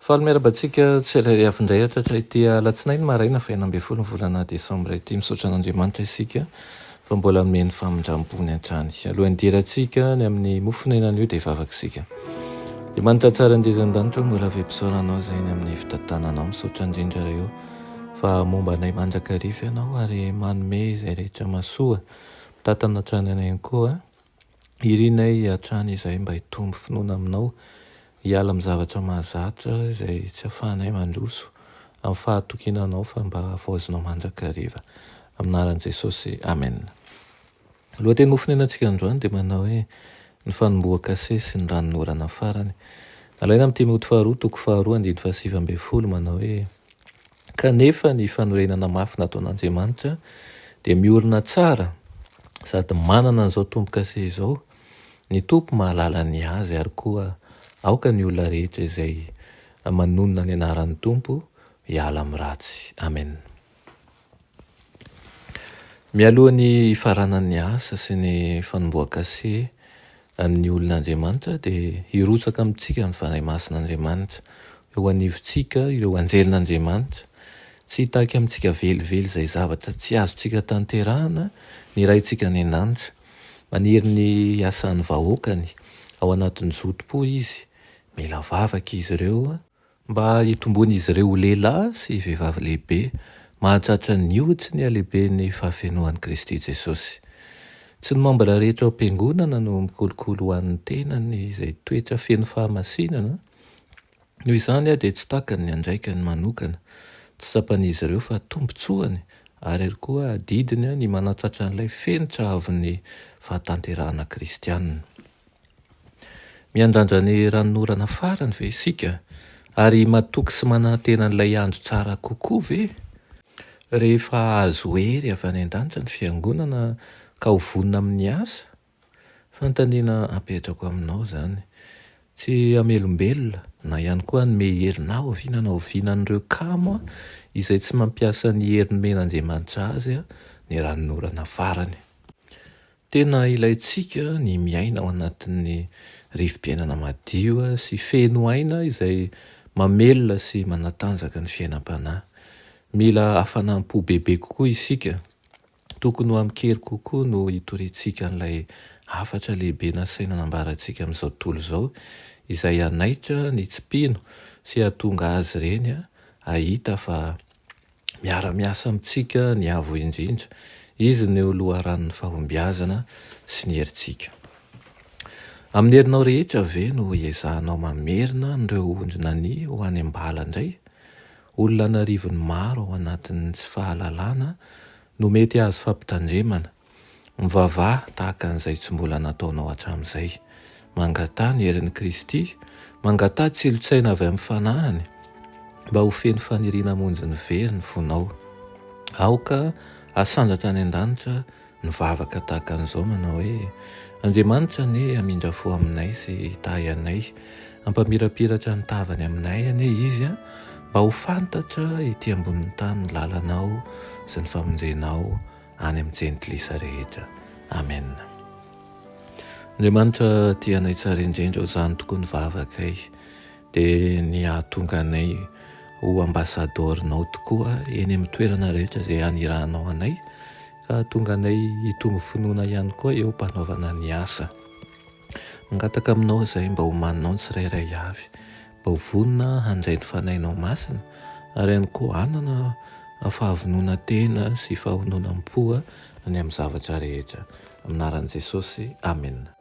Faly miarabantsika tsy alay avindray atratra ity alatsinainy maraina fa 9 volana desambra ity misaotra an'Andriamanitra isika fa mbola nomeny famindram-pony hatrany. Alohan'ny dirantsika ny amin'ny mofonenan'io dia vavakisika. Manitra tsara andezan-danitra mbola ve-pisaoranao izay ny amin'ny fitantananao misaotra indrindra reo fa momba anay manjakarivo ianao ary manome izay rehetra masoa mitantana hatrany anay koa irinay hatrany izay mba hitombo finoana aminao hiala amin'ny zavatra mahazatra izay tsy ahafahanay mandroso amin'ny fahatokinanao fa mba havaozinao manjakariva aminaran'i Jesosy amen. Lohateny mofonenantsika androany dia manao hoe ny fanomboaka se sy ny ranonorana farany. Alaina amin'ny Timoty faharoa toko faharoa andiny fahasivy ambin'ny folo manao hoe kanefa ny fanorenana mafy nataon'Andriamanitra dia miorina tsara sady manana an'izao tombo-kase izao ny tompo mahalala ny azy ary koa aoka ny olona rehetra izay manonona ny anaran'ny tompo hiala amin'ny ratsy. Amen. Mialohan'ny ifaranan'ny asa sy ny fanomboakase ny olon'Andriamanitra dia hirotsaka amintsika ny fanahy masin'Andriamanitra eo anivontsika ireo anjelin'Andriamanitra tsy hitaky amintsika velively izay zavatra tsy azontsika tanterahana ny raintsika ny ananitra maniry ny asan'ny vahoakany ao anatin'ny zotom-po izy mila vavaka izy ireo mba hitombon'izy ireo lehilahy sy vehivavy lehibe mahatratra ny hoditsy ny alehiben'ny fahafenoan'i Kristy Jesosy. Tsy ny mambara rehetra ao am-piangonana no mikolokolo ho an'ny tenany izay toetra feno fahamasinana. Noho izany dia tsy takany ny andraikany manokana, tsy sapan'izy ireo fa tombotsoany ary koa didiny ny manatratra an'ilay fenitra avy fahatanterahana kristianina. Miandrandra ny ranonorana farany ve isika ary matoky sy manana tena n'ilay andro tsara kokoa ve? Rehefa azo hery avy any an-danitra ny fiangonana ka ho vonina amin'ny asa, fanontaniana apetrako aminao izany. Tsy hamelombelona na ihany koa hanome herinao avinanao vinan'ireo kamo izay tsy mampiasa ny herin'ny men'Andriamanitra azy ny ranonorana farany. Tena ilayntsika ny miaina ao anatin'ny rivom-piainana madio sy feno aina izay mamelona sy manatanjaka ny fiainam-panahy. Mila hafanampo bebe kokoa isika. Tokony ho amikery kokoa no hitorintsika n'ilay hafatra lehibe nasaina nambarantsika amin'izao tontolo izao izay hanaitra ny tsimpiano sy hahatonga azy ireny hahita fa miara-miasa amintsika ny avo indrindra. Izy ny loharan'ny fahombiazana sy ny herintsika. Amin'ny herinao rehetra ve no hiezahanao mamerina n'ireo ondrina ho any am-bala indray? Olona narivony maro ao anatin'ny tsy fahalalana no mety azo fampitandremana. Mivavaha tahaka an'izay tsy mbola nataonao hatramin'izay. Mangatà ny herin'i Kristy, mangatà tsilotsiaina avy amin'ny fanahiny mba ho feno faniriana monjy ny very ny fonao. Aoka asandratra any an-danitra ny vavaka tahaka an'izao manao hoe Andriamanitra anie hamindra fo aminay sy hitahy anay, hampamirapiratra ny tavany aminay anie izy mba ho fantatra ety ambonin'ny tany ny lalanao sy ny famonjenao any amin'ny jentilisa rehetra. Amen. Andriamanitra tia anay tsara indrindra ho zany tokoa ny vavakay dia ny hahatonga anay ho ambasadorinao tokoa eny amin'ny toerana rehetra izay hanirahanao anay ka hahatonga anay hitombo finoana ihany koa eo mpanaovana ny asa. Mangataka aminao izay mba ho maninao ny tsirairay avy, mba ho vonina handray ny fanahinao masina ary ihany koa hanana fahavonona tena sy fahavononam-po any amin'ny zavatra rehetra. Aminaran'i Jesosy, amen.